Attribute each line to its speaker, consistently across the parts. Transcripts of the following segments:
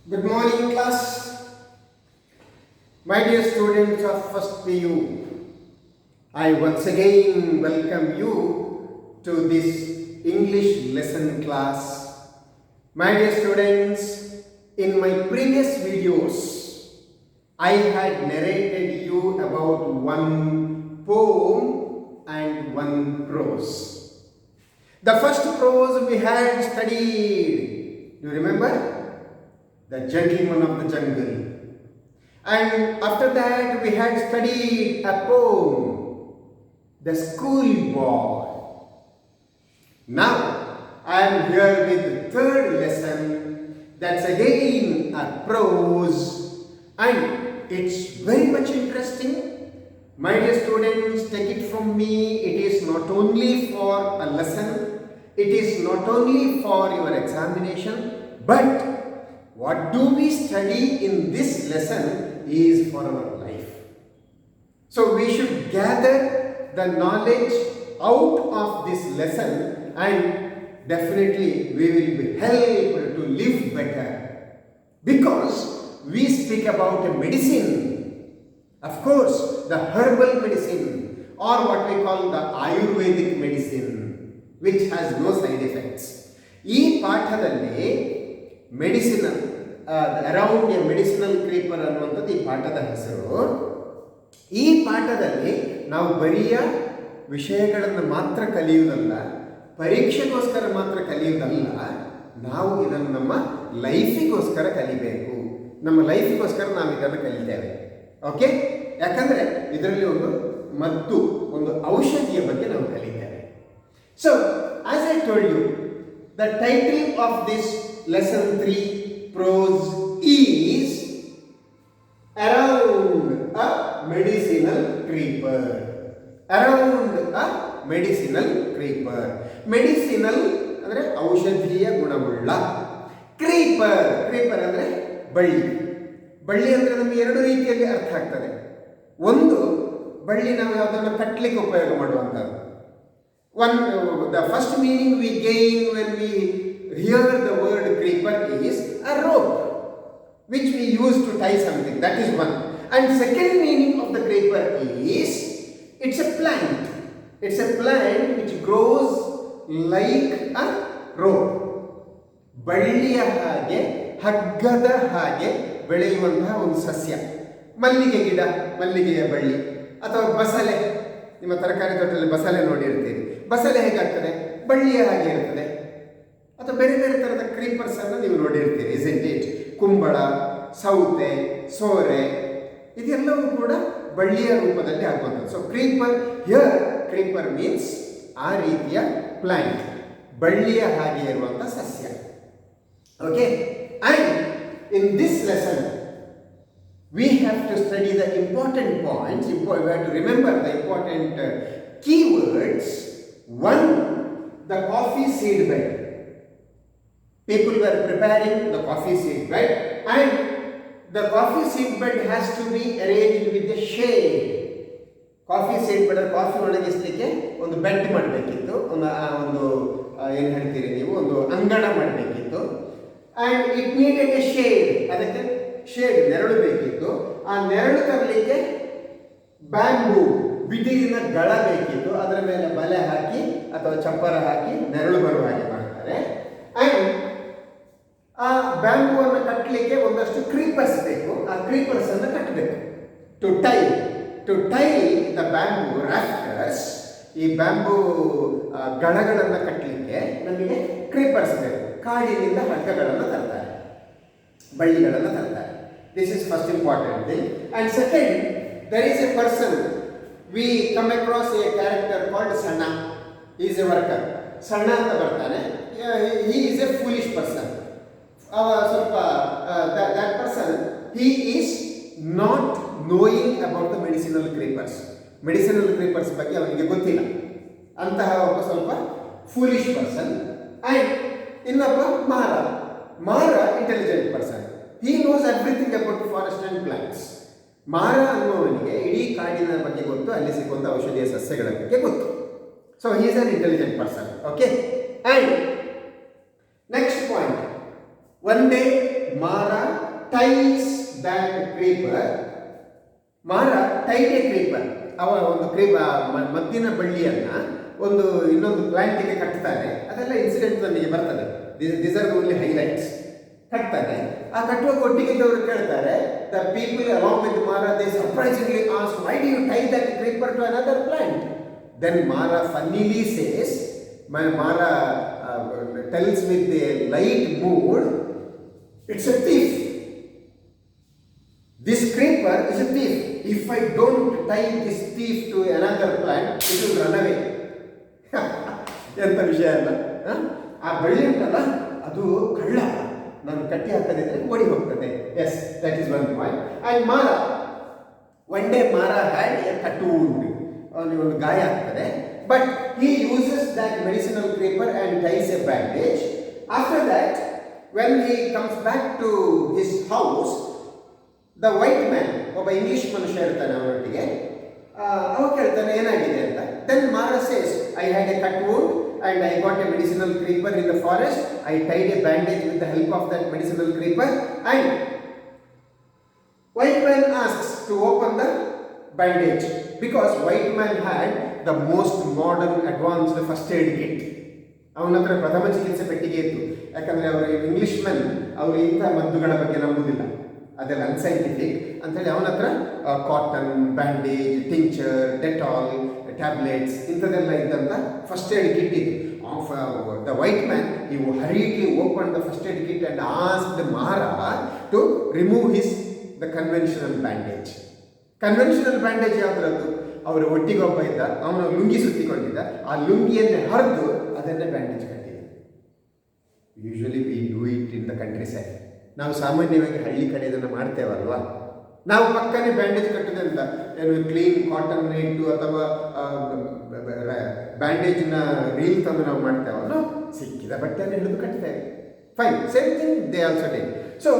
Speaker 1: Good morning, class. My dear students of first PU, I once again welcome you to this English lesson class. My dear students, in my previous videos, I had narrated you about one poem and one prose. The first prose we had studied, do you remember? The Gentleman of the Jungle. And after that we had studied a poem, The Schoolboy. Now I am here with the third lesson, that's again a prose, and it's very much interesting. My dear students, take it from me, it is not only for a lesson, it is not only for your examination, but what do we study in this lesson is for our life. So we should gather the knowledge out of this lesson, and definitely we will be helped to live better. Because we speak about a medicine, of course the herbal medicine, or what we call the Ayurvedic medicine, which has no side effects. ಈ ಪಾಠದಲ್ಲಿ medicinal around A medicinal creeper ಅನ್ನುವಂಥದ್ದು ಈ ಪಾಠದ ಹೆಸರು. ಈ ಪಾಠದಲ್ಲಿ ನಾವು ಬರಿಯ ವಿಷಯಗಳನ್ನು ಮಾತ್ರ ಕಲಿಯುವುದಲ್ಲ, ಪರೀಕ್ಷೆಗೋಸ್ಕರ ಮಾತ್ರ ಕಲಿಯುವುದಲ್ಲ, ನಾವು ಇದನ್ನು ನಮ್ಮ ಲೈಫಿಗೋಸ್ಕರ ಕಲಿಬೇಕು. ನಮ್ಮ ಲೈಫಿಗೋಸ್ಕರ ನಾವು ಇದನ್ನು ಕಲಿತೇವೆ. ಓಕೆ, ಯಾಕಂದರೆ ಇದರಲ್ಲಿ ಒಂದು ಮದ್ದು, ಒಂದು ಔಷಧಿಯ ಬಗ್ಗೆ ನಾವು ಕಲಿತೇವೆ. So as I told you, the title of this lesson 3 prose is Around a Medicinal Creeper. Around a Medicinal Creeper. Medicinal ಅಂದರೆ ಔಷಧೀಯ ಗುಣವುಳ್ಳ. ಕ್ರೀಪರ್, ಕ್ರೀಪರ್ ಅಂದರೆ ಬಳ್ಳಿ. ಬಳ್ಳಿ ಅಂದರೆ ನಮಗೆ ಎರಡು ರೀತಿಯಲ್ಲಿ ಅರ್ಥ ಆಗ್ತದೆ. ಒಂದು, ಬಳ್ಳಿ ನಾವು ಯಾವುದನ್ನು ಕಟ್ಟಲಿಕ್ಕೆ ಉಪಯೋಗ ಮಾಡುವಂಥದ್ದು. The first meaning we gain when we hear the word creeper is a rope which we use to tie something. That is one. And second meaning of the creeper is it's a plant. It's a plant which grows like a rope. ಬಳ್ಳಿಯ ಹಾಗೆ, ಹಗ್ಗದ ಹಾಗೆ ಬೆಳೆಯುವಂತಹ ಒಂದು ಸಸ್ಯ. ಮಲ್ಲಿಗೆ ಗಿಡ, ಮಲ್ಲಿಗೆಯ ಬಳ್ಳಿ, ಅಥವಾ ಬಸಳೆ, ನಿಮ್ಮ ತರಕಾರಿ ತೋಟದಲ್ಲಿ ಬಸಳೆ ನೋಡಿರ್ತೀರಿ. ಬಸಳೆ ಹೇಗಾಗ್ತದೆ? ಬಳ್ಳಿಯ ಹಾಗೆ ಇರ್ತದೆ. ಅಥವಾ ಬೇರೆ ಬೇರೆ ಥರದ ಕ್ರೀಪರ್ಸ್ ಅನ್ನು ನೀವು ನೋಡಿರ್ತೀರಿ, ಇಸ್ಂಟ್ ಇಟ್? ಕುಂಬಳ, ಸೌತೆ, ಸೋರೆ, ಇದೆಲ್ಲವೂ ಕೂಡ ಬಳ್ಳಿಯ ರೂಪದಲ್ಲಿ ಆಗುವಂಥದ್ದು. So creeper, here creeper means ಆ ರೀತಿಯ ಪ್ಲಾಂಟ್, ಬಳ್ಳಿಯ ಹಾಗೆ ಇರುವಂಥ ಸಸ್ಯ. Okay, and in this lesson we have to study the important points. We have to remember the important keywords. One, the coffee seed bed. People were preparing the coffee seed bed, and the coffee seed bed has to be arranged with the shade. Coffee seed bed, coffee ಒಣಗಿಸಲಿಕ್ಕೆ ಒಂದು bed ಮಾಡಬೇಕಿತ್ತು, ಒಂದು ಏನು ಹೇಳ್ತೀರಿ ನೀವು, ಒಂದು ಅಂಗಣ ಮಾಡಬೇಕಿತ್ತು. And it needed A shade, ಅದಕ್ಕೆ ಶೇಡ್, ನೆರಳು ಬೇಕಿತ್ತು. ಆ ನೆರಳು ತರಲಿಕ್ಕೆ ಬ್ಯಾಂಬೂ, ಬಿದಿರಿನ ಗಳ ಬೇಕಿತ್ತು. ಅದರ ಮೇಲೆ ಬಲೆ ಹಾಕಿ ಅಥವಾ ಚಪ್ಪರ ಹಾಕಿ ನೆರಳು ಬರುವ ಹಾಗೆ ಮಾಡ್ತಾರೆ. ಆ್ಯಂಡ್ ಆ ಬ್ಯಾಂಬೂವನ್ನು ಕಟ್ಟಲಿಕ್ಕೆ ಒಂದಷ್ಟು ಕ್ರೀಪರ್ಸ್ ಬೇಕು. ಆ ಕ್ರೀಪರ್ಸ್ ಅನ್ನು ಕಟ್ಟಬೇಕು. ಟು ಟೈ ದ ಬ್ಯಾಂಬೂ ರಾಫ್ಟರ್ಸ್, ಈ ಬ್ಯಾಂಬೂ ಗಳಗಳನ್ನು ಕಟ್ಟಲಿಕ್ಕೆ ನಮಗೆ ಕ್ರೀಪರ್ಸ್ ಬೇಕು. ಕಾಡಿನಿಂದ ಹಗ್ಗಗಳನ್ನು ತರ್ತಾರೆ, ಬಳ್ಳಿಗಳನ್ನು ತರ್ತಾರೆ. This is first important thing. And second, there is a person, we come across a character called Sanna. He is a worker. Sanna ಅಂತ ಬರ್ತಾನೆ. He is a foolish person. ಸ್ವಲ್ಪ that person, he is not knowing about the medicinal creepers. Medicinal creepers ಬಗ್ಗೆ ಅವನಿಗೆ ಗೊತ್ತಿಲ್ಲ. ಅಂತಹ ಒಬ್ಬ ಸ್ವಲ್ಪ foolish person. And ಇನ್ನೊಬ್ಬ ಮಾರ intelligent person. He knows everything about forest and plants. ಮಾರ ಅನ್ನುವವನಿಗೆ ಇಡೀ ಕಾಡಿನ ಬಗ್ಗೆ ಗೊತ್ತು, ಅಲ್ಲಿ ಸಿಗುವಂಥ ಔಷಧೀಯ ಸಸ್ಯಗಳ ಬಗ್ಗೆ ಗೊತ್ತು. So he is an intelligent person. Okay, and next point, one day Mara ties that creeper. Mara tied a creeper. ಅವ ಒಂದು ಮದ್ದಿನ ಬಳ್ಳಿಯನ್ನ ಒಂದು ಇನ್ನೊಂದು ಪ್ಲಾಂಟಿಗೆ ಕಟ್ತಾನೆ. ಅದೆಲ್ಲ ಇನ್ಸಿಡೆಂಟ್ ನಮಗೆ ಬರ್ತದೆ. These are only highlights. ಕಟ್ತಾನೆ. ಆ ಕಟ್ಟುವಾಗ ಒಟ್ಟಿಗಿದ್ದವರು ಕೇಳ್ತಾರೆ, the people along with Mara they surprisingly ask, why do you tie that creeper to another plant? Then Mara funnily says, Mara tells with a light mood, it's a thief. This creeper is a thief. If I don't tie this thief to another plant, it will run away. ಎಂತ ವಿಷಯ ಅಲ್ಲ. ಆ ಬಳ್ಳಿ ಉಂಟಲ್ಲ, ಅದು ಕಳ್ಳ. ನಾನು ಕಟ್ಟಿ ಹಾಕದಿದ್ರೆ ಓಡಿ ಹೋಗ್ತದೆ. Yes, that is one point. And Mara, one day Mara had a cut on, ಅವನಿಗೆ ಒಂದು ಗಾಯ ಆಗ್ತದೆ. But he uses that medicinal creeper and ties a bandage. After that, when he comes back to his house, the white man, ಒಬ್ಬ English ಮನುಷ್ಯ ಇರ್ತಾನೆ ಅವನೊಟ್ಟಿಗೆ, ಅವ ಕೇಳ್ತಾನೆ ಏನಾಗಿದೆ ಅಂತ. Then Mara says, I had a cut wound and I got a medicinal creeper in the forest. I tied a bandage with the help of that medicinal creeper. And white man asks to open the bandage because white man had the most modern advanced first aid kit. ಅವನ ಹತ್ರ ಪ್ರಥಮ ಚಿಕಿತ್ಸೆ ಪೆಟ್ಟಿಗೆ ಇತ್ತು. ಯಾಕಂದರೆ ಅವರು English men, ಅವರು ಇಂಥ ಮದ್ದುಗಳ ಬಗ್ಗೆ ನಂಬುವುದಿಲ್ಲ, ಅದೆಲ್ಲ ಅನ್ಸೈಂಟಿಫಿಕ್ ಅಂಥೇಳಿ ಅವನ ಹತ್ರ cotton, bandage, tincture, Dettol, tablets ಇಂಥದ್ದೆಲ್ಲ ಇದ್ದಂಥ ಫಸ್ಟ್ ಏಡ್ ಕಿಟ್ ಇತ್ತು. ದ ವೈಟ್ ಮ್ಯಾನ್ ಈ hurriedly open the first aid kit and asked Mara to remove the conventional bandage. Conventional bandage ಯಾವುದ್ರದ್ದು? ಅವರ ಒಟ್ಟಿಗೆ ಒಬ್ಬ ಇದ್ದ, ಅವನು ಲುಂಗಿ ಸುತ್ತಿಕೊಂಡಿದ್ದ, ಆ ಲುಂಗಿಯನ್ನೇ ಹರಿದು ಅದನ್ನೇ ಬ್ಯಾಂಡೇಜ್ ಕಟ್ಟಿದ್ದ. Usually we do it in the country side. ನಾವು ಸಾಮಾನ್ಯವಾಗಿ ಹಳ್ಳಿ ಕಡೆ ಇದನ್ನು ಮಾಡ್ತೇವಲ್ವಾ. ನಾವು ಪಕ್ಕನೇ ಬ್ಯಾಂಡೇಜ್ ಕಟ್ಟಿದೆ ಅಂತ ಏನು ಕ್ಲೀನ್ ಕಾಟನ್ ಇಟ್ಟು ಅಥವಾ ಬ್ಯಾಂಡೇಜ್ನ ರೀಲ್ ತಂದು ನಾವು ಮಾಡ್ತೇವಲ್ಲ, ಸಿಕ್ಕಿದ ಬಟ್ಟೆಯನ್ನು ಹಿಡಿದು ಕಟ್ತೇವೆ. Fine, same thing they also did. So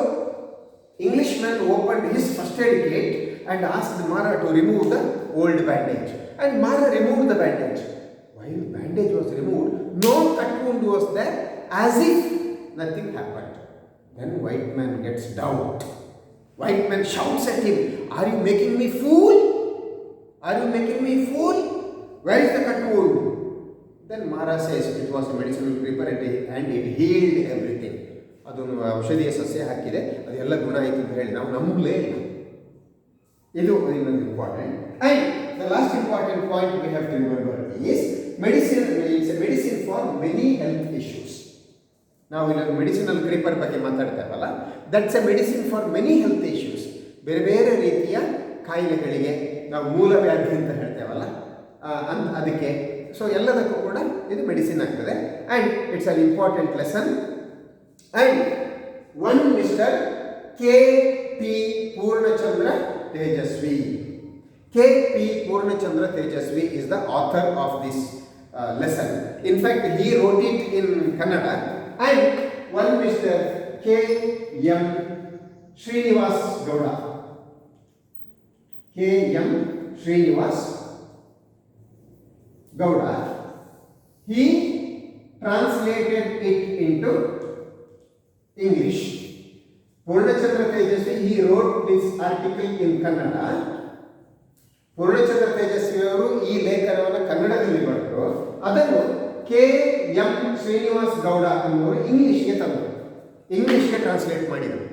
Speaker 1: Englishman opened his first aid kit and asked Mara to remove the old bandage. And Mara removed the bandage. While bandage was removed, no cut wound was there, as if nothing happened. Then white man gets doubt. White man shouts at him, "Are you making me fool? Are you making me fool? Where is the cut wound?" Then Mara says it was a medicinal creeper and it healed everything. ಅದೊಂದು ಔಷಧೀಯ ಸಸ್ಯ ಹಾಕಿದೆ, ಅದೆಲ್ಲ ಗುಣ ಆಯಿತು ಅಂತ ಹೇಳಿ ನಾವು ನಂಬಲೇ ಇಲ್ಲ. ಇದು ಇನ್ನೊಂದು important. And the last important point we have to remember is medicine. It's a medicine for many health issues. ನಾವು ಇಲ್ಲೊಂದು ಮೆಡಿಸಿನಲ್ ಕ್ರೀಪರ್ ಬಗ್ಗೆ ಮಾತಾಡ್ತೇವಲ್ಲ, that's a medicine for many health issues. ಬೇರೆ ಬೇರೆ ರೀತಿಯ ಕಾಯಿಲೆಗಳಿಗೆ, ನಾವು ಮೂಲವ್ಯಾಧಿ ಅಂತ ಹೇಳ್ತೇವಲ್ಲ ಅದಕ್ಕೆ, ಸೊ ಎಲ್ಲದಕ್ಕೂ ಕೂಡ ಇದು ಮೆಡಿಸಿನ್ ಆಗ್ತದೆ. And it's an important lesson. And one Mr. K.P. Purnachandra Tejasvi. K.P. Purnachandra Tejasvi is the author of this lesson. In fact, he wrote it in Kannada. And one Mr. K.M. Srinivas Gowda. K.M. Srinivas Gowda. He translated it into English. Purnachandra Tejasvi, he wrote this article in Kannada. Purnachandra Tejasvi ಅವರು ಈ ಲೇಖನವನ್ನು ಕನ್ನಡದಲ್ಲಿ ಬರೆದರು. ಅದನ್ನು K.M. Srinivas Gowda ಅನ್ನೋರು ಇಂಗ್ಲಿಷ್ಗೆ ತಂದರು, ಇಂಗ್ಲಿಷ್ಗೆ ಟ್ರಾನ್ಸ್ಲೇಟ್ ಮಾಡಿದರು.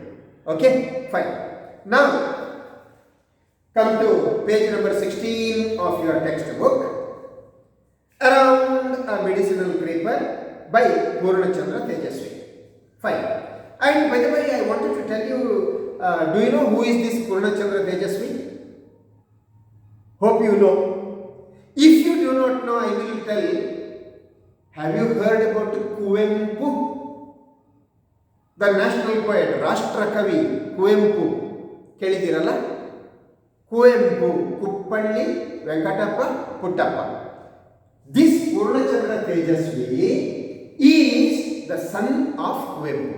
Speaker 1: Okay, fine. Now come to page number 16 of your text book. Around a medicinal creeper by Poornachandra Tejaswi. Fine. And by the way, I wanted to tell you, do you know who is this Purnachandra Tejasvi? Hope you know. If you do not know, I will tell. Have you heard about Kuvempu? The national poet, Rashtra Kavi, Kuvempu. ಕೇಳಿದಿರಲ್ಲ? Kuvempu, Kuppalli, Venkatappa, Puttappa. This Purnachandra Tejasvi is the son of Kuvempu.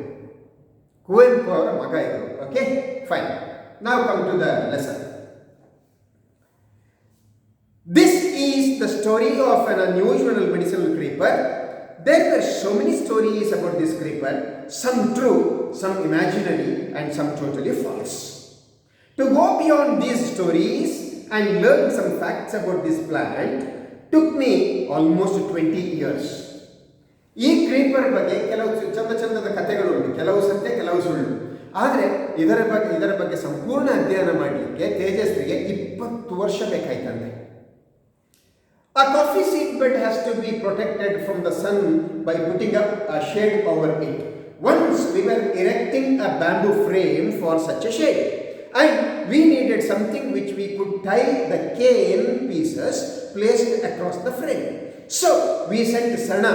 Speaker 1: Kuvempu ಅವರ ಮಗ ಇವರು. Okay, fine. Now come to the lesson. This is the story of an unusual medicinal creeper. There were so many stories about this creeper. some true, some imaginary, and some totally false. To go beyond these stories and learn some facts about this plant took me almost 20 years. ಈ creeper ಬಗ್ಗೆ ಕೆಲವು ಚಂದದ ಕಥೆಗಳುಂಟು, ಕೆಲವು ಸತ್ಯ ಕೆಲವು ಸುಳ್ಳು. ಆದರೆ ಇದರ ಬಗ್ಗೆ ಸಂಪೂರ್ಣ ಅಧ್ಯಯನ ಮಾಡಲಿಕ್ಕೆ ತೇಜಸ್ವಿಗೆ 20 ವರ್ಷ ಬೇಕಾಯ್ತಂತೆ. A coffee seed bed has to be protected from the sun by putting up a shade over it. Once we were erecting a bamboo frame for such a shade, and we needed something which we could tie the cane pieces placed across the frame. So we sent Sana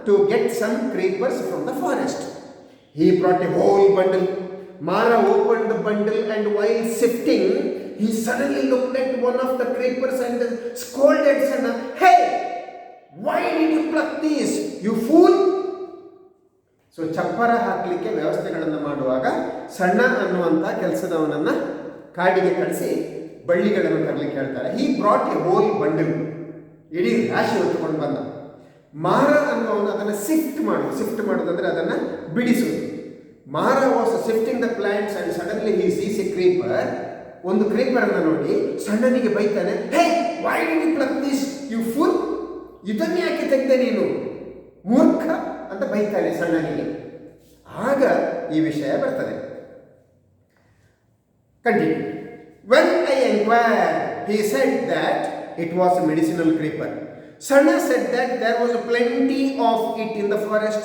Speaker 1: to get some creepers from the forest. He brought a whole bundle. Mara opened the bundle, and while sifting, he suddenly looked at one of the creepers and scolded Sana, "Hey, why did you pluck these, you fool?" So ಚಪ್ಪರ ಹಾಕಲಿಕ್ಕೆ ವ್ಯವಸ್ಥೆಗಳನ್ನು ಮಾಡುವಾಗ ಸಣ್ಣ ಅನ್ನುವಂಥ ಕೆಲಸದವನನ್ನು ಕಾಡಿಗೆ ಕಳಿಸಿ ಬಳ್ಳಿಗಳನ್ನು ತರಲಿಕ್ಕೆ ಹೇಳ್ತಾರೆ. He brought a whole bundle, ಇಡೀ ರಾಶಿ ಹೊತ್ತುಕೊಂಡು ಬಂದ. ಮಾರ ಅನ್ನುವನು ಅದನ್ನು ಶಿಫ್ಟ್ ಮಾಡೋದಂದ್ರೆ ಅದನ್ನು ಬಿಡಿಸುವುದು. Mara was shifting the plants and suddenly he sees a creeper. ಒಂದು ಕ್ರೀಪರನ್ನು ನೋಡಿ ಸಣ್ಣನಿಗೆ ಬೈತಾನೆ, "hey, why did you pluck this, you fool? ಇದನ್ನು ಯಾಕೆ ತೆಗೆದೆ ನೀನು, ಮೂರ್ಖ" ಅಂತ ಬೈತಾನೆ ಸಣ್ಣನಿಗೆ. ಆಗ ಈ ವಿಷಯ ಬರ್ತದೆ. Continue. When I inquired, he said that it was a medicinal creeper. Sanna said that there was plenty of it in the forest.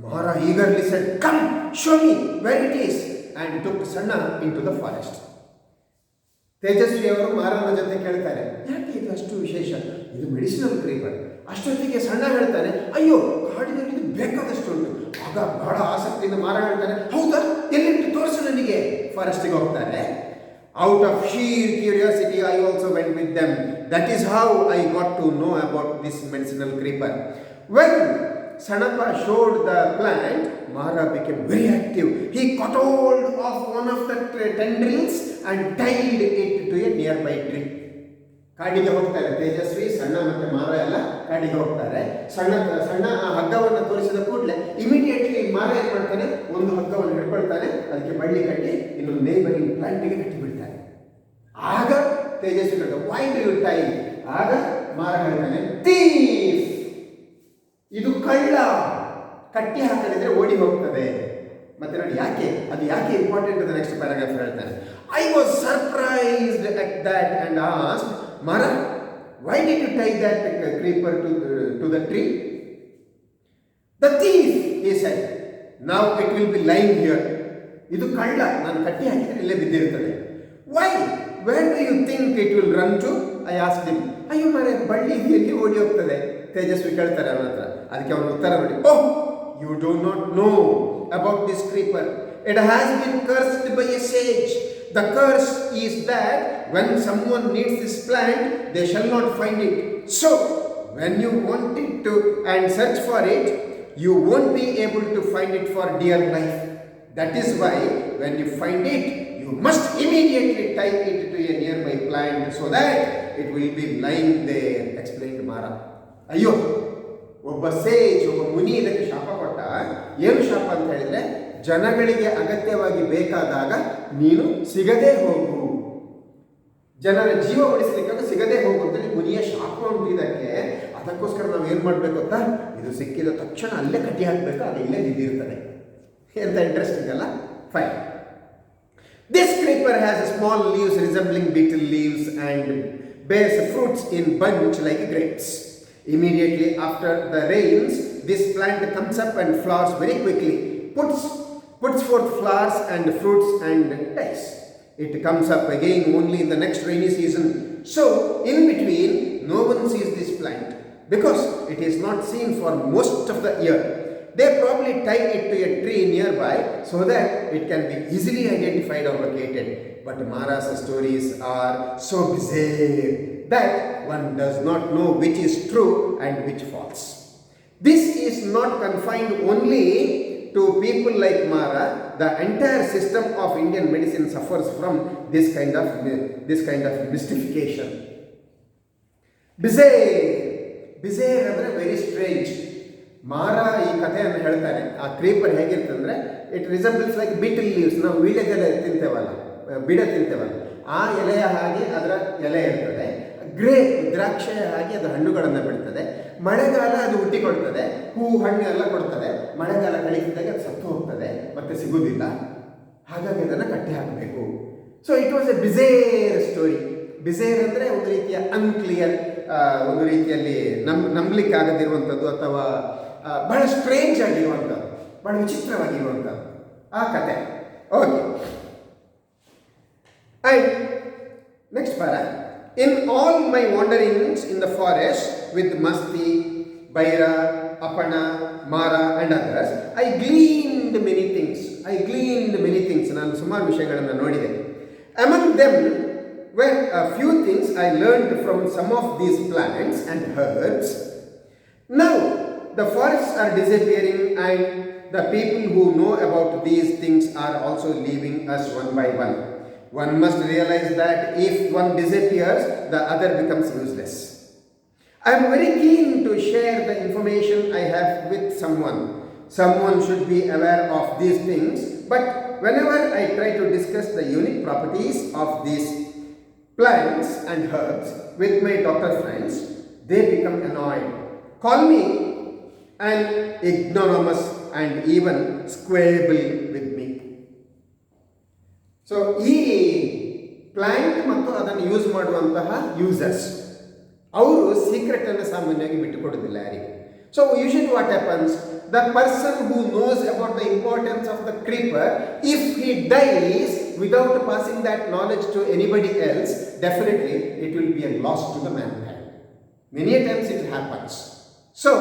Speaker 1: Mara eagerly said, "Come, show me where it is," and took Sanna into the forest. Tejaswi ಅವರು ಮಾರನ ಜೊತೆ ಕೇಳ್ತಾರೆ, ಯಾಕೆ ಇದು ಅಷ್ಟು ವಿಶೇಷ, ಇದು medicinal creeper. ಅಷ್ಟೊತ್ತಿಗೆ ಸಣ್ಣ ಹೇಳ್ತಾನೆ, ಅಯ್ಯೋ, ಕಾಡಿನಲ್ಲಿ ಇದು ಬೇಕಾದಷ್ಟು ಉಂಟು. ಆಗ ಬಹಳ ಆಸಕ್ತಿಯಿಂದ ಮಾರ ಹೇಳ್ತಾನೆ, ಹೌದಾ, ಎಲ್ಲಿಂಟು ತೋರಿಸು ನನಗೆ. ಫಾರೆಸ್ಟಿಗೆ ಹೋಗ್ತಾರೆ. Out of sheer curiosity, I also went with them. That is how I got to know about this medicinal creeper. When Sanappa showed the plant, Mara became very active. He caught hold of one of the tendrils and tied it to a nearby tree. ಕಾಡಿಗೆ ಹೋಗ್ತಾರೆ ತೇಜಸ್ವಿ, ಸಣ್ಣ ಮತ್ತೆ ಮಾರ ಎಲ್ಲ ಕಾಡಿಗೆ ಹೋಗ್ತಾರೆ. ಸಣ್ಣ ಆ ಹಗ್ಗವನ್ನು ತೋರಿಸಿದ ಕೂಡಲೇ ಇಮಿಡಿಯೇಟ್ಲಿ ಮಾರ ಏನ್ ಮಾಡ್ತಾನೆ, ಒಂದು ಹಗ್ಗವನ್ನು ಹಿಡ್ಕೊಳ್ತಾನೆ, ಅದಕ್ಕೆ ಬಳ್ಳಿ ಕಟ್ಟಿ ಇನ್ನೊಂದು ನೇಬರಿಂಗ್ ಪ್ಲಾಂಟಿಗೆ ಕಟ್ಟಿ ಬಿಡ್ತಾನೆ. ಆಗ ತೇಜಸ್ವಿ ಹೇಳ್ತಾನೆ, "ವೈ ಡು ಯು ಟೈ?" ಆಗ ಮಾರ ಹೇಳ್ತಾನೆ, "ಥೀಫ್, ಇದು ಕಳ್ಳ, ಕಟ್ಟಿ ಹಾಕದಿದ್ರೆ ಓಡಿ ಹೋಗ್ತದೆ." ಮತ್ತೆ ನೋಡಿ ಯಾಕೆ ಇಂಪಾರ್ಟೆಂಟ್ ಅಂತ ನೆಕ್ಸ್ಟ್ ಪ್ಯಾರಾಗ್ರಾಫ್ ಹೇಳ್ತಾನೆ. I was surprised at that and asked, "Mara, why did you tie that creeper to the tree?" "The thief," he said, "now it will be lying here." ಇದು ಕಳ್ಳ, ನಾನು ಕಟ್ಟಿ ಹಾಕಿದ್ರೆ ಇಲ್ಲೇ ಬಿದ್ದಿರ್ತದೆ. "Why? Where do you think it will run to?" I asked him. ಅಯ್ಯೋ ಮಾರೆ, ಬಳ್ಳಿ ಎಲ್ಲಿ ಓಡಿ ಹೋಗ್ತದೆ? ತೇಜಸ್ವಿ ಕೇಳ್ತಾರೆ ಅವನ ಹತ್ರ. ಅದಕ್ಕೆ ಅವನ ಉತ್ತರ ನೋಡಿ, "Oh, you do not know about this creeper. It has been cursed by a sage. The curse is that when someone needs this plant, they shall not find it. So, when you want it to and search for it, you won't be able to find it for dear life. That is why, when you find it, you must immediately tie it to a nearby plant so that it will be lying there," explained Mara. ಅಯ್ಯೋ, ಒಬ್ಬ ಸೇಜ್, ಒಬ್ಬ ಮುನಿ ಇದಕ್ಕೆ ಶಾಪ ಕೊಟ್ಟ. ಏನು ಶಾಪ ಅಂತ ಹೇಳಿದ್ರೆ, ಜನಗಳಿಗೆ ಅಗತ್ಯವಾಗಿ ಬೇಕಾದಾಗ ನೀನು ಸಿಗದೆ ಹೋಗು, ಜನರ ಜೀವ ಉಳಿಸಲಿಕ್ಕಾಗ ಸಿಗದೆ ಹೋಗು ಅಂತೇಳಿ ಮುನಿಯ ಶಾಪ ಉಂಟು ಇದಕ್ಕೆ. ಅದಕ್ಕೋಸ್ಕರ ನಾವು ಏನು ಮಾಡಬೇಕು ಗೊತ್ತಾ, ಇದು ಸಿಕ್ಕಿದ ತಕ್ಷಣ ಅಲ್ಲೇ ಕಟ್ಟಿ ಹಾಕಬೇಕು, ಅದು ಇಲ್ಲೇ ಬಿದ್ದಿರ್ತದೆ. ಎಂತ ಇಂಟ್ರೆಸ್ಟಿಂಗ್ ಅಲ್ಲ? Fine. This creeper has small leaves resembling beetle leaves and bears fruits in bunch like grapes. Immediately after the rains, this plant comes up and flowers very quickly, puts forth flowers and fruits and dies. It comes up again only in the next rainy season. So, in between, no one sees this plant because it is not seen for most of the year. They probably tie it to a tree nearby so that it can be easily identified or located. But Mara's stories are so bizarre that one does not know which is true and which false. This is not confined only to people like Mara. The entire system of Indian medicine suffers from this kind of mystification. Bizarre ಅಂದ್ರೆ very strange. ಮಾರ ಈ ಕಥೆಯನ್ನು ಹೇಳ್ತಾನೆ. ಆ creeper ಹೇಗಿರ್ತಂದ್ರೆ it resembles like betel leaves. ನಾವು ವೀಳ್ಯದೆಲೆ ತಿಂತೇವಲ್ಲ, ಬಿಡ ತಿಂತೇವಲ್ಲ, ಆ ಎಲೆಯ ಹಾಗೆ ಅದರ ಎಲೆ ಇರ್ತದೆ. ಗ್ರೇಪ್ ದ್ರಾಕ್ಷೆಯ ಹಾಗೆ ಅದು ಹಣ್ಣುಗಳನ್ನು ಬಿಡ್ತದೆ. ಮಳೆಗಾಲ ಅದು ಹುಟ್ಟಿಕೊಡ್ತದೆ, ಹೂ ಹಣ್ಣು ಎಲ್ಲ ಕೊಡ್ತದೆ. ಮಳೆಗಾಲ ಕಳೀತಿದ್ದಾಗ ಅದು ಸತ್ತು ಹೋಗ್ತದೆ, ಮತ್ತೆ ಸಿಗುವುದಿಲ್ಲ. ಹಾಗಾಗಿ ಅದನ್ನು ಕಟ್ಟಿ ಹಾಕಬೇಕು. So it was a bizarre story. Bizarre ಅಂದರೆ ಒಂದು ರೀತಿಯ ಅನ್ಕ್ಲಿಯರ್, ಒಂದು ರೀತಿಯಲ್ಲಿ ನಂಬಲಿಕ್ಕಾಗದಿರುವಂಥದ್ದು ಅಥವಾ ಬಹಳ ಸ್ಟ್ರೇಂಜ್ ಆಗಿರುವಂಥದ್ದು, ಬಹಳ ವಿಚಿತ್ರವಾಗಿರುವಂಥದ್ದು ಆ ಕತೆ. ಓಕೆ, ಆ್ಯಂಡ್ ನೆಕ್ಸ್ಟ್ ಪಾರ. In all my wanderings in the forest with Masti, Baira, Apana, Mara and others, I gleaned many things. ನಾನು ಸುಮಾರು ವಿಷಯಗಳನ್ನು ನೋಡಿದೆ. Among them were a few things I learned from some of these plants and herbs. Now the forests are disappearing and the people who know about these things are also leaving us one by one. One must realize that if one disappears, the other becomes useless. I am very keen to share the information I have with someone. Someone should be aware of these things, but whenever I try to discuss the unique properties of these plants and herbs with my doctor friends, they become annoyed. Call me an ignoramus and even squabble with me. So ಈ plant ಮತ್ತು ಅದನ್ನು use ಮಾಡುವಂತಹ users ಅವರು ಸೀಕ್ರೆಟನ್ನು ಸಾಮಾನ್ಯವಾಗಿ ಬಿಟ್ಟುಕೊಡೋದಿಲ್ಲ ಯಾರಿಗೆ. So usually what happens, the person who knows about the importance of the creeper, if he dies without passing that knowledge to anybody else, definitely it will be a loss to the mankind. Many times it happens. So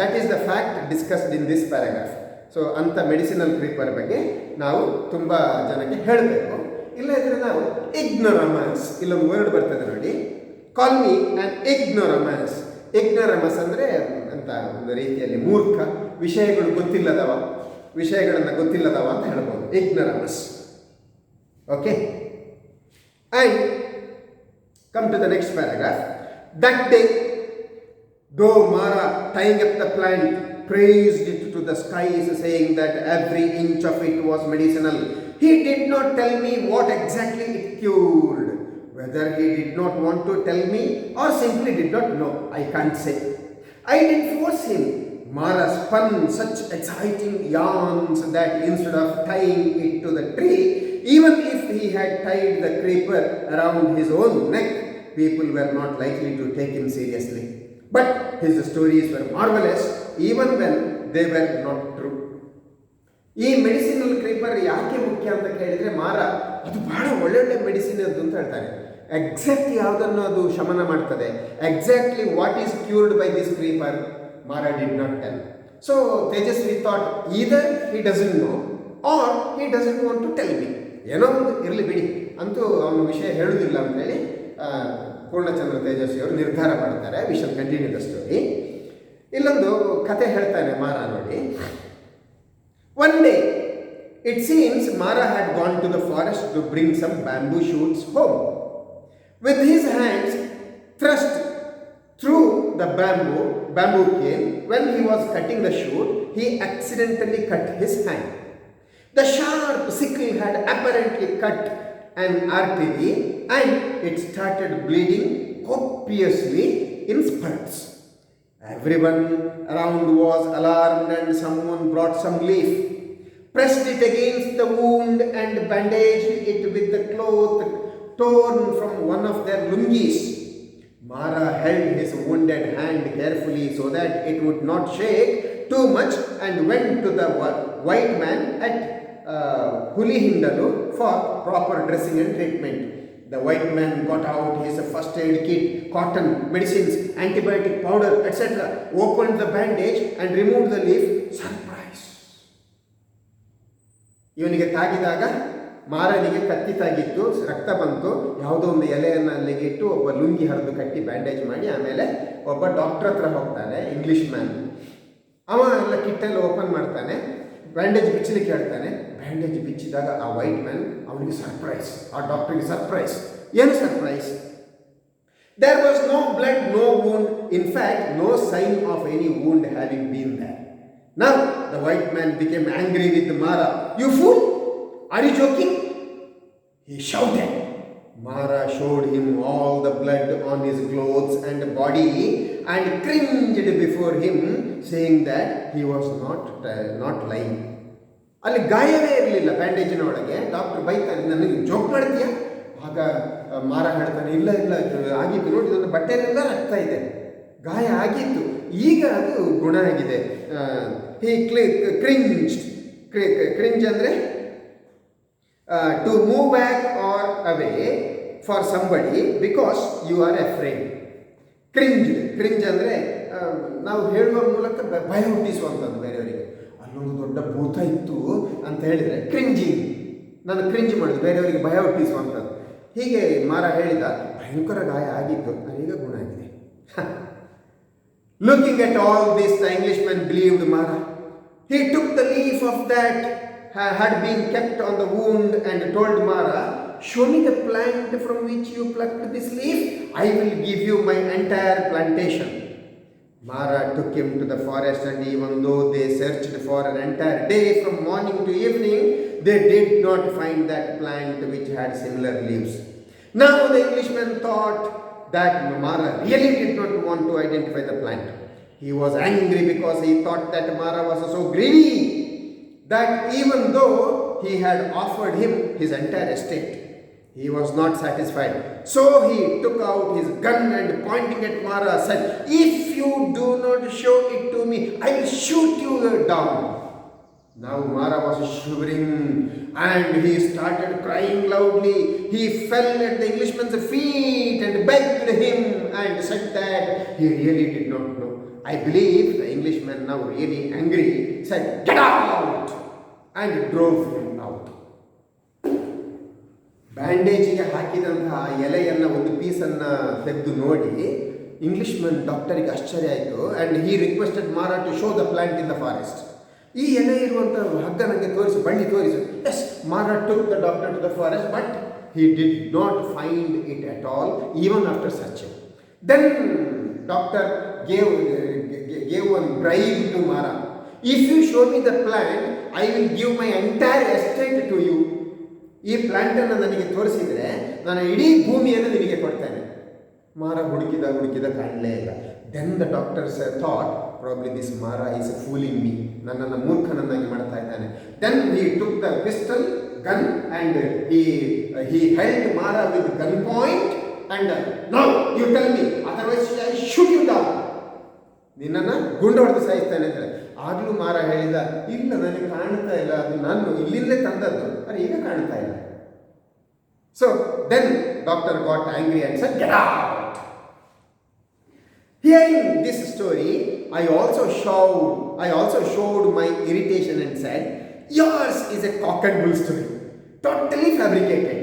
Speaker 1: that is the fact discussed in this paragraph. So ಅಂಥ medicinal creeper ಬಗ್ಗೆ ನಾವು ತುಂಬ ಜನಕ್ಕೆ ಹೇಳಬೇಕು. ಇಲ್ಲ ಇದ್ರೆ ನಾವು ಇಗ್ನೊರಮಸ್, ಇಲ್ಲೊಂದು ವರ್ಡ್ ಬರ್ತದೆ ನೋಡಿ, ಕಾಲ್ ಮೀ ಆ್ಯನ್ ಇಗ್ನೊರಮಸ್. ಇಗ್ನೊರಮಸ್ ಅಂದರೆ ಅಂತ ಒಂದು ರೀತಿಯಲ್ಲಿ ಮೂರ್ಖ, ವಿಷಯಗಳನ್ನು ಗೊತ್ತಿಲ್ಲದವ ಅಂತ ಹೇಳ್ಬೋದು, ignoramus. Okay, and come to the next paragraph. That day though Mara, tying up the plant, praised it to the skies, saying that every inch of it was medicinal, he did not tell me what exactly it cured. Whether he did not want to tell me or simply did not know, I can't say. I did force him. Mara spun such exciting yarns that instead of tying it to the tree, even if he had tied the creeper around his own neck, people were not likely to take him seriously. But his stories were marvelous even when they were not true. ಈ medicinal creeper ಯಾಕೆ ಮುಖ್ಯ ಅಂತ ಕೇಳಿದರೆ, ಮಾರ ಅದು ಬಹಳ ಒಳ್ಳೊಳ್ಳೆ medicine ಅದು ಅಂತ ಹೇಳ್ತಾರೆ. ಎಕ್ಸಾಕ್ಟ್ಲಿ ಯಾವುದನ್ನು ಅದು ಶಮನ ಮಾಡ್ತದೆ, exactly what is cured by this creeper, Mara did not tell. So Tejaswi thought either he doesn't know or he doesn't want to tell me. ಏನೋ ಒಂದು ಇರಲಿ ಬಿಡಿ, ಅಂತೂ ಅವನ ವಿಷಯ ಹೇಳುವುದಿಲ್ಲ ಅಂತೇಳಿ ಪೂರ್ಣಚಂದ್ರ ತೇಜಸ್ವಿ ಅವರು ನಿರ್ಧಾರ ಮಾಡ್ತಾರೆ. We shall continue the story. ಇಲ್ಲೊಂದು ಕತೆ ಹೇಳ್ತಾನೆ ಮಾರ ನೋಡಿ. One day it seems Mara had gone to the forest to bring some bamboo shoots home. With his hands thrust through the bamboo cane, when he was cutting the shoot, he accidentally cut his hand. The sharp sickle had apparently cut an artery and it started bleeding copiously in spurts. Everyone around was alarmed and someone brought some leaf, pressed it against the wound and bandaged it with the cloth torn from one of their lungis. Mara held his wounded hand carefully so that it would not shake too much and went to the white man at Hulihindalu for proper dressing and treatment. The white man got out his first aid kit, cotton, medicines, antibiotic powder, etc., opened the bandage and removed the leaf. Surprise! ಇವನಿಗೆ ತಾಗಿದಾಗ ಮಾರನಿಗೆ ಕತ್ತಿ ತಾಗಿತ್ತು, ರಕ್ತ ಬಂತು. ಯಾವುದೋ ಒಂದು ಎಲೆಯನ್ನು ಅಲ್ಲಿಗೆ ಇಟ್ಟು ಒಬ್ಬ ಲುಂಗಿ ಹರಿದು ಕಟ್ಟಿ ಬ್ಯಾಂಡೇಜ್ ಮಾಡಿ ಆಮೇಲೆ ಒಬ್ಬ ಡಾಕ್ಟರ್ ಹತ್ರ ಹೋಗ್ತಾನೆ, ಇಂಗ್ಲೀಷ್ ಮ್ಯಾನ್. ಅವ ಎಲ್ಲ ಕಿಟ್ಟೆಲ್ಲ ಓಪನ್ ಮಾಡ್ತಾನೆ, ಬ್ಯಾಂಡೇಜ್ ಬಿಚ್ಚಲಿಕ್ಕೆ ಹೇಳ್ತಾನೆ. ಬ್ಯಾಂಡೇಜ್ ಬಿಚ್ಚಿದಾಗ ಆ ವೈಟ್ ಮ್ಯಾನ್ ಅವನಿಗೆ ಸರ್ಪ್ರೈಸ್, ಆ ಡಾಕ್ಟರ್ಗೆ ಸರ್ಪ್ರೈಸ್. ಏನು surprise? There was no blood, no wound, In fact, no sign of any wound having been there. Now, the white man became angry with Mara. You fool! Are you joking? He shouted. Mara showed him all the blood on his clothes and body and cringed before him, saying that he was not lying. ಅಲ್ಲಿ ಗಾಯವೇ ಇರಲಿಲ್ಲ ಬ್ಯಾಂಡೇಜಿನ ಒಳಗೆ. Doctor ಬೈತಾನೆ, ನನಗೆ joke ಮಾಡ್ತೀಯ? ಆಗ ಮಾರ ಹೇಳ್ತಾನೆ, ಇಲ್ಲ ಇಲ್ಲ ಆಗಿತ್ತು ನೋಡಿ, ನನ್ನ ಬಟ್ಟೆಯಿಂದ ರಕ್ತ ಇದೆ, ಗಾಯ ಆಗಿತ್ತು, ಈಗ ಅದು ಗುಣ ಆಗಿದೆ. ಹಿ ಕ್ರಿಂಜ್ ಅಂದರೆ to move back or away for somebody because you are afraid. Cringe ಅಂದರೆ ನಾವು ಹೇಳುವ ಮೂಲಕ ಭಯ ಹುಟ್ಟಿಸುವಂಥದ್ದು ಬೇರೆಯವರಿಗೆ. ಅಲ್ಲೊಂದು ದೊಡ್ಡ ಭೂತ ಇತ್ತು ಅಂತ ಹೇಳಿದರೆ ಕ್ರಿಂಜಿಂಗ್, ನಾನು ಕ್ರಿಂಜ್ ಮಾಡಿದ್ದು, ಬೇರೆಯವರಿಗೆ ಭಯ ಹುಟ್ಟಿಸುವಂಥದ್ದು. ಹೀಗೆ ಮಾರ ಹೇಳಿದ, ಭಯಂಕರ ಗಾಯ ಆಗಿತ್ತು, ಈಗ ಗುಣ ಆಗಿದೆ. Looking at all this, the Englishman believed Mara. He took the leaf of that had been kept on the wound and told Mara, show me the plant from which you plucked this leaf. I will give you my entire plantation. Mara took him to the forest, and even though they searched for an entire day from morning to evening, they did not find that plant which had similar leaves. Now the Englishman thought that Mara really did not want to identify the plant. He was angry because he thought that Mara was so greedy that even though he had offered him his entire estate, he was not satisfied. So he took out his gun and pointing at Mara said, if you do not show it to me, I will shoot you down. Now Mara was shivering and he started crying loudly. He fell at the Englishman's feet and begged him and said that he really did not know. I believe the Englishman, now really angry, said, get out, and drove him out. ಬ್ಯಾಂಡೇಜಿಗೆ ಹಾಕಿದಂತಹ ಎಲೆಯನ್ನು ಒಂದು ಪೀಸನ್ನು ತೆಗೆದು ನೋಡಿ ಇಂಗ್ಲಿಷ್ಮನ್ ಡಾಕ್ಟರಿಗೆ ಆಶ್ಚರ್ಯ ಆಯಿತು. And he requested Mara to show the plant in the forest. ಈ ಎಲೆ ಇರುವಂಥ ಹಗ್ಗ ನನಗೆ ತೋರಿಸು, ಬಳ್ಳಿ ತೋರಿಸು. Yes, Mara took the doctor to the forest, but he did not find it at all, even after searching. Then doctor gave one bribe to Mara. If you show me the plant, I will give my entire estate to you. ಈ ಪ್ಲಾಂಟನ್ನು ನನಗೆ ತೋರಿಸಿದರೆ ನಾನು ಇಡೀ ಭೂಮಿಯನ್ನು ನಿನಗೆ ಕೊಡ್ತೇನೆ. ಮಾರ ಹುಡುಕಿದ ಕಾಣಲೇ ಇಲ್ಲ. Then the doctors thought, probably this Mara is fooling me, ನನ್ನನ್ನು ಮೂರ್ಖನನ್ನಾಗಿ ಮಾಡ್ತಾ ಇದ್ದಾನೆ. Then he took the pistol gun and he held Mara with gun point and now you tell me, otherwise I shoot you down. ನಿನ್ನನ್ನು ಗುಂಡು ಹೊಡೆದು ಸಾಯಿಸ್ತೇನೆ ಅಂತ. ಆಗಲೂ ಮಾರ ಹೇಳಿದ, ಇಲ್ಲ ನನಗೆ ಕಾಣ್ತಾ ಇಲ್ಲ, ಅದು ನಾನು ಇಲ್ಲಿಂದಲೇ ತಂದದ್ದು, ಅದು ಈಗ ಕಾಣ್ತಾ ಇಲ್ಲ. So then doctor got angry and said, get out. Hearing this story, I also showed my irritation and said, yours is a cock and bull story, totally fabricated.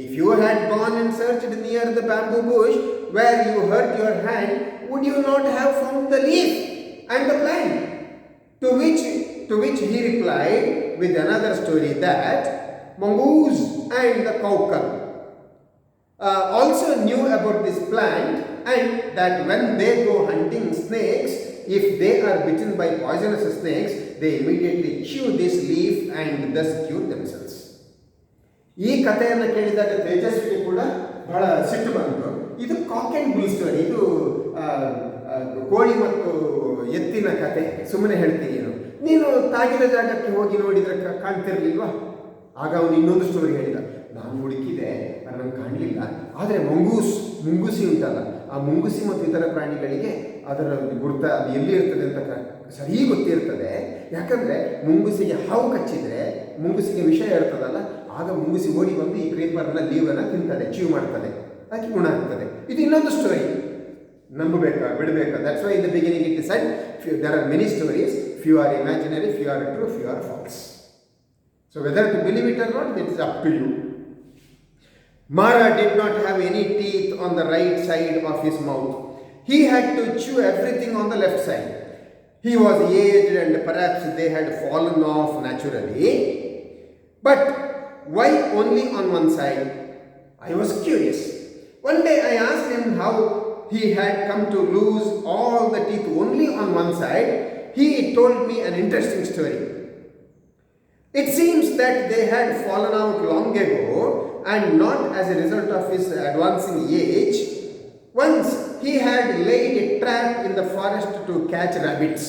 Speaker 1: If you had gone and searched near the bamboo bush where you hurt your hand, would you not have found the leaf and the plant? To which he replied with another story that mongoose and the cowcull also knew about this plant, and that when they go hunting snakes, if they are bitten by poisonous snakes, they immediately chew this leaf and thus cure themselves. ಈ ಕಥೆಯನ್ನು ಕೇಳಿದಾಗ ತೇಜಸ್ವಿಗೆ ಕೂಡ ಬಹಳ ಸಿಟ್ಟು ಬಂತು. ಇದು cock and bull story, ಇದು ಕೋಳಿ ಮತ್ತು ಎತ್ತಿನ ಕತೆ, ಸುಮ್ಮನೆ ಹೇಳ್ತೀನಿ ನೀನು ತಾಗಿದ ಜಾಗಕ್ಕೆ ಹೋಗಿ ನೋಡಿದರೆ ಕಾಣ್ತಿರ್ಲಿಲ್ವಾ? ಆಗ ಅವನು ಇನ್ನೊಂದು ಸ್ಟೋರಿ ಹೇಳಿದ, ನಾನು ಹುಡುಕಿದೆ, ನನಗೆ ಕಾಣಲಿಲ್ಲ, ಆದರೆ ಮುಂಗುಸಿ ಉಂಟಲ್ಲ, ಆ ಮುಂಗುಸಿ ಮತ್ತು ಇತರ ಪ್ರಾಣಿಗಳಿಗೆ ಅದರ ಗುರುತ ಅದು ಎಲ್ಲಿ ಇರ್ತದೆ ಅಂತ ಸರಿ ಗೊತ್ತಿರ್ತದೆ. ಯಾಕಂದರೆ ಮುಂಗುಸಿಗೆ ಹಾವು ಕಚ್ಚಿದರೆ ಮುಂಗುಸಿಗೆ ವಿಷ ಇರ್ತದಲ್ಲ, ಆಗ ಮುಂಗುಸಿ ಓಡಿ ಬಂದು ಈ ಕ್ರೀಪರ್ನ ಲೀವನ್ನು ತಿಂತದೆ, ಚೀವ್ ಮಾಡ್ತದೆ, ಅದಕ್ಕೆ ಗುಣ ಆಗ್ತದೆ. ಇದು ಇನ್ನೊಂದು ಸ್ಟೋರಿ, ನಂಬಬೇಕಾ ಬಿಡಬೇಕಾ? That's why in the beginning it is said there are many stories, few are imaginary, few are true, few are false. So whether to believe it or not, it is up to you. Mara did not have any teeth on the right side of his mouth. He had to chew everything on the left side. He was aged and perhaps they had fallen off naturally. But why only on one side? I was curious. One day I asked him how he had come to lose all the teeth only on one side, he told me an interesting story. It seems that they had fallen out long ago, and not as a result of his advancing age. Once he had laid a trap in the forest to catch rabbits.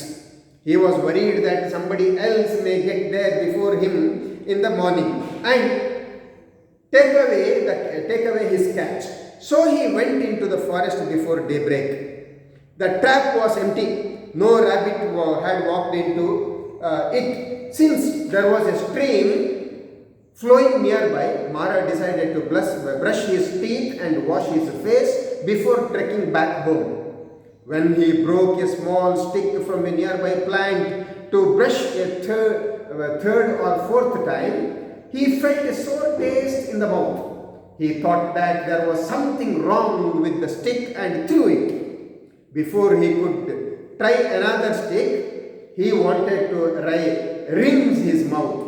Speaker 1: He was worried that somebody else may get there before him in the morning and take away his catch. So he went into the forest before daybreak. The trap was empty. No rabbit had walked into it. Since there was a stream flowing nearby, Mara decided to brush his teeth and wash his face before trekking back home. When he broke a small stick from a nearby plant to brush a third or fourth time, he felt a sore taste in the mouth. He thought that there was something wrong with the stick and threw it. Before he could try another stick, he wanted to rinse his mouth.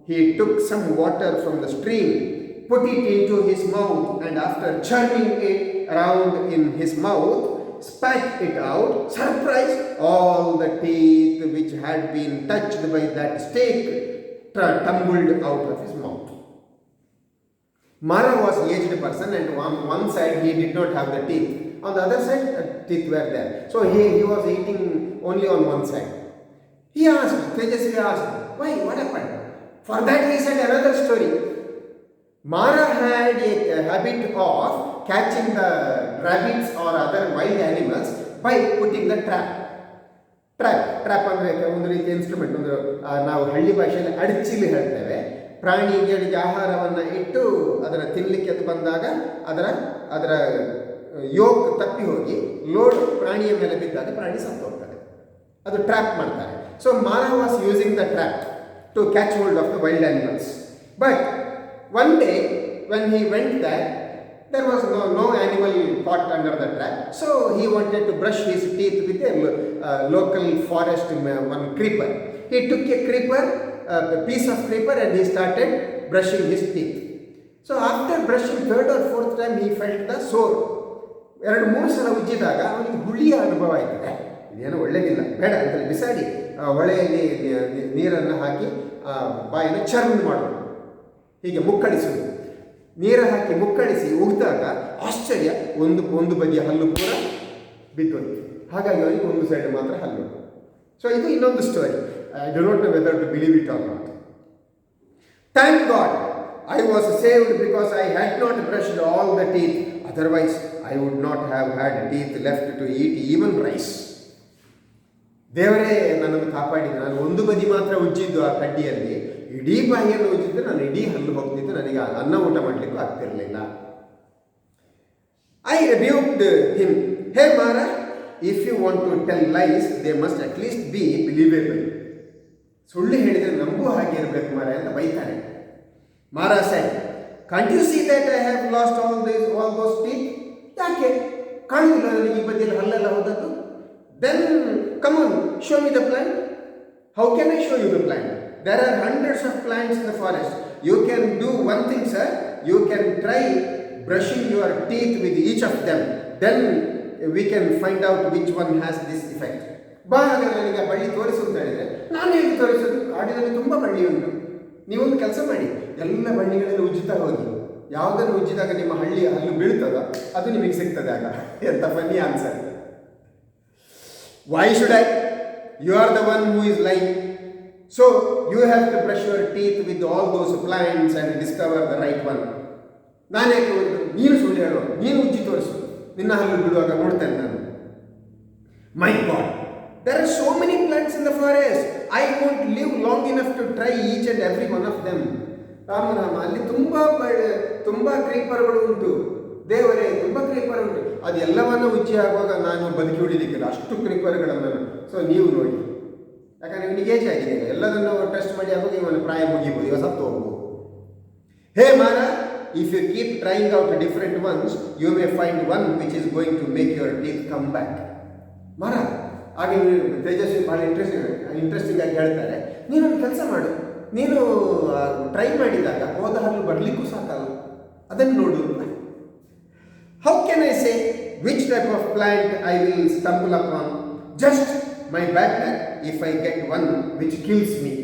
Speaker 1: He took some water from the stream, put it into his mouth, and after churning it around in his mouth, spat it out. Surprise! All the teeth which had been touched by that stick tumbled out of his mouth. Mara was an aged person, and on one side he did not have the teeth. On the other side, teeth were there. So he was eating only on one side. Tejasvi asked, why? What happened? For that he said another story. Mara had a habit of catching the rabbits or other wild animals by putting the trap. Trap ಅಂದರೆ ಒಂದು ರೀತಿಯ instrument, ಒಂದು ನಾವು ಹಳ್ಳಿ ಭಾಷೆಯಲ್ಲಿ ಅಡಚಿಲಿ ಹೇಳ್ತೇವೆ. ಪ್ರಾಣಿಗಳಿಗೆ ಆಹಾರವನ್ನು ಇಟ್ಟು ಅದರ ತಿನ್ನಲಿಕ್ಕೆ ಅದು ಬಂದಾಗ ಅದರ ಯೋಕ್ ತಪ್ಪಿ ಹೋಗಿ ಲೋಡ್ ಪ್ರಾಣಿಯ ಮೇಲೆ ಬಿದ್ದಾಗ ಪ್ರಾಣಿ ಸತ್ತು ಹೋಗ್ತದೆ. ಅದು ಟ್ರ್ಯಾಪ್ ಮಾಡ್ತಾರೆ. So Mara was using the trap to catch hold of the wild animals. But one day when he went there was no animal caught under the trap. So he wanted to brush his teeth with a local forest one creeper. He took a piece of creeper and he started brushing his teeth. So after brushing third or fourth time he felt the sore. 2-3 ಸಲ ಉಜ್ಜಿದಾಗ ಅವನಿಗೆ ಹುಳಿಯ ಅನುಭವ ಆಯ್ತದೆ. ಇದೇನೋ ಒಳ್ಳೆಯದಿಲ್ಲ, ಬೇಡ ಅಂತೇಳಿ ಬಿಸಾಡಿ ಹೊಳೆಯಲ್ಲಿ ನೀರನ್ನು ಹಾಕಿ ಬಾಯಿನ ಚರ್ಮ್ ಮಾಡೋದು, ಹೀಗೆ ಮುಕ್ಕಳಿಸುವುದು. ನೀರು ಹಾಕಿ ಮುಕ್ಕಳಿಸಿ ಉಗಿದಾಗ ಆಶ್ಚರ್ಯ, ಒಂದು ಬದಿಯ ಹಲ್ಲು ಪೂರ ಬಿದ್ದೋಯ್ತು. ಹಾಗಾಗಿ ಅವನಿಗೆ ಒಂದು ಸೈಡ್ ಮಾತ್ರ ಹಲ್ಲು. ಸೊ ಇದು ಇನ್ನೊಂದು story. I do not know whether to believe it or not. Thank God I was saved because I had not brushed all the teeth, otherwise I would not have had teeth left to eat even rice. ದೇವರೇ ನನ್ನನ್ನು ಕಾಪಾಡಿದ್ದು. ನಾನು ಒಂದು ಬದಿ ಮಾತ್ರ ಉಜ್ಜಿದ್ದು ಆ ಕಡ್ಡಿಯಲ್ಲಿ, ಇಡೀ ಬಾಯಿಯನ್ನು ಉಜ್ಜಿದ್ದು ನಾನು ಇಡೀ ಹಲ್ಲು ಹೋಗ್ತಿದ್ದು, ನನಗೆ ಅನ್ನ ಊಟ ಮಾಡಲಿಕ್ಕೂ ಆಗ್ತಿರಲಿಲ್ಲ. I rebuked him. Hey Mara, if you want to tell lies, they must at least be believable. ಸುಳ್ಳು ಹೇಳಿದರೆ ನಂಬುವ ಹಾಗೆ ಇರಬೇಕು ಮಾರ ಅಂತ ಬೈತಾನೆ. Mara said, can't you see that I have lost all those teeth? ಯಾಕೆ ಕಾಣಲಿಲ್ಲ ನನಗೆ ಈ ಬದಿಯಲ್ಲಿ ಹಲ್ಲೆಲ್ಲ ಹೋದದ್ದು? Then come on, show me the plant. How can I show you the plant? There are hundreds of plants in the forest. You can do one thing, sir. You can try brushing your teeth with each of them. Then we can find out which one has this effect. ಬಾ, ಹಾಗೆ ನನಗೆ ಬಳ್ಳಿ ತೋರಿಸು ಅಂತ ಹೇಳಿದರೆ ನಾನು ಹೇಗೆ ತೋರಿಸೋದು? ಕಾಡಿನಲ್ಲಿ ತುಂಬ ಬಳ್ಳಿ ಉಂಟು. ನೀವೊಂದು ಕೆಲಸ ಮಾಡಿ, ಎಲ್ಲ ಬಳ್ಳಿಗಳಲ್ಲಿ ಉಜ್ಜುತ್ತಾ ಹೋಗಿ. ಯಾವುದನ್ನು ಉಜ್ಜಿದಾಗ ನಿಮ್ಮ ಹಲ್ಲು ಬೀಳ್ತದೋ ಅದು ನಿಮಗೆ ಸಿಗ್ತದೆ. ಆಗ ಎಂತ funny answer. Why should I? You are the one who is lying. So you have to brush your teeth with all those plants and discover the right one. ನೀನು ಸುಳ್ಳು ಹೇಳೋ, ನೀನು ಉಜ್ಜಿ ತೋರಿಸು, ನಿನ್ನ ಹಲ್ಲು ಬಿಡುವಾಗ ನೋಡ್ತೇನೆ ನಾನು. My God, there are so many plants in the forest. I won't live long enough to try each and every one of them. Rama, ಅಲ್ಲಿ ತುಂಬ ಕ್ರೀಪರ್ಗಳು ಉಂಟು. ದೇವರೇ, ತುಂಬ ಕ್ರೀಪರ್ ಉಂಟು. ಅದೆಲ್ಲವನ್ನು ಉಜ್ಜಿ ಆಗುವಾಗ ನಾನು ಬದುಕಿ ಉಳಿಲಿಕ್ಕಿಲ್ಲ, ಅಷ್ಟು ಕ್ರೀಪರ್ಗಳನ್ನು. ಸೊ ನೀವು ನೋಡಿ, ಯಾಕಂದರೆ ಇವನಿಗೆ ಏಜ್ ಆಗಿದೆ, ಎಲ್ಲದನ್ನು ಟೆಸ್ಟ್ ಮಾಡಿ ಆಗುವಾಗ ಇವನು ಪ್ರಾಯ ಮುಗಿಬೋದು, ಇವಾಗ ಸತ್ತು ಹೋಗ್ಬೋದು. Hey Mara, if you keep trying out different ones, you may find one which is going to make your teeth come back. Mara, ಹಾಗೆ ತೇಜಸ್ವಿ ಭಾಳ ಇಂಟ್ರೆಸ್ಟಿಂಗ್ ಆಗಿ ಹೇಳ್ತಾರೆ, ನೀನೊಂದು ಕೆಲಸ ಮಾಡು, ನೀನು ಟ್ರೈ ಮಾಡಿದಾಗ ಹೋದ ಹಲ್ಲು ಬರಲಿಕ್ಕೂ ಸಾಕಲ್ಲ, ಅದನ್ನು ನೋಡು. How can I say which type of plant I will stumble upon. Just my bad luck if I get one which kills me.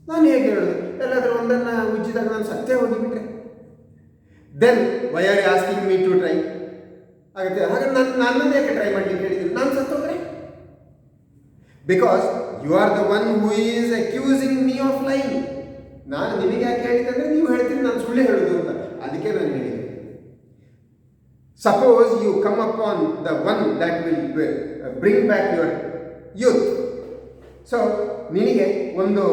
Speaker 1: ನಾನು ಹೇಗೆ ಹೇಳೋದು? ಎಲ್ಲಾದರೂ ಒಂದನ್ನು ಉಜ್ಜಿದಾಗ ನಾನು ಸತ್ಯ ಹೋಗಿಬಿಟ್ರೆ, then why are asking me to try ಆಗುತ್ತೆ. ಹಾಗೆ ನನ್ನನ್ನು ಯಾಕೆ ಟ್ರೈ ಮಾಡಲಿಕ್ಕೆ ಹೇಳಿದ್ದೀನಿ? ನಾನು ಸತ್ತೋದ್ರೆ, because you are the one who is accusing me of lying. ನಾನು ನಿಮಗೆ ಯಾಕೆ ಹೇಳಿದೆ ಅಂದರೆ ನೀವು ಹೇಳ್ತೀನಿ ನಾನು ಸುಳ್ಳು ಹೇಳೋದು ಅಂತ, ಅದಕ್ಕೆ ನಾನು ಹೇಳಿದೆ. Suppose you come upon the one that will bring back your youth. So ನಿನಗೆ ಒಂದು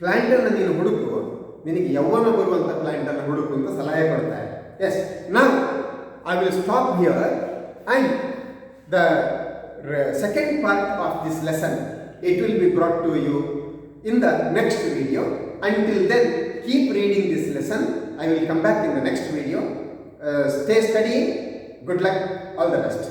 Speaker 1: ಪ್ಲ್ಯಾಂಟನ್ನು ನೀನು ಹುಡುಕು, ನಿನಗೆ ಯೌವನ ಬರುವಂಥ ಪ್ಲ್ಯಾಂಟನ್ನು ಹುಡುಕು ಅಂತ ಸಲಹೆ ಕೊಡ್ತಾರೆ. Yes, now I will stop here and the second part of this lesson, it will be brought to you in the next video. Until then, keep reading this lesson. I will come back in the next video. Stay studying. Good luck. All the best.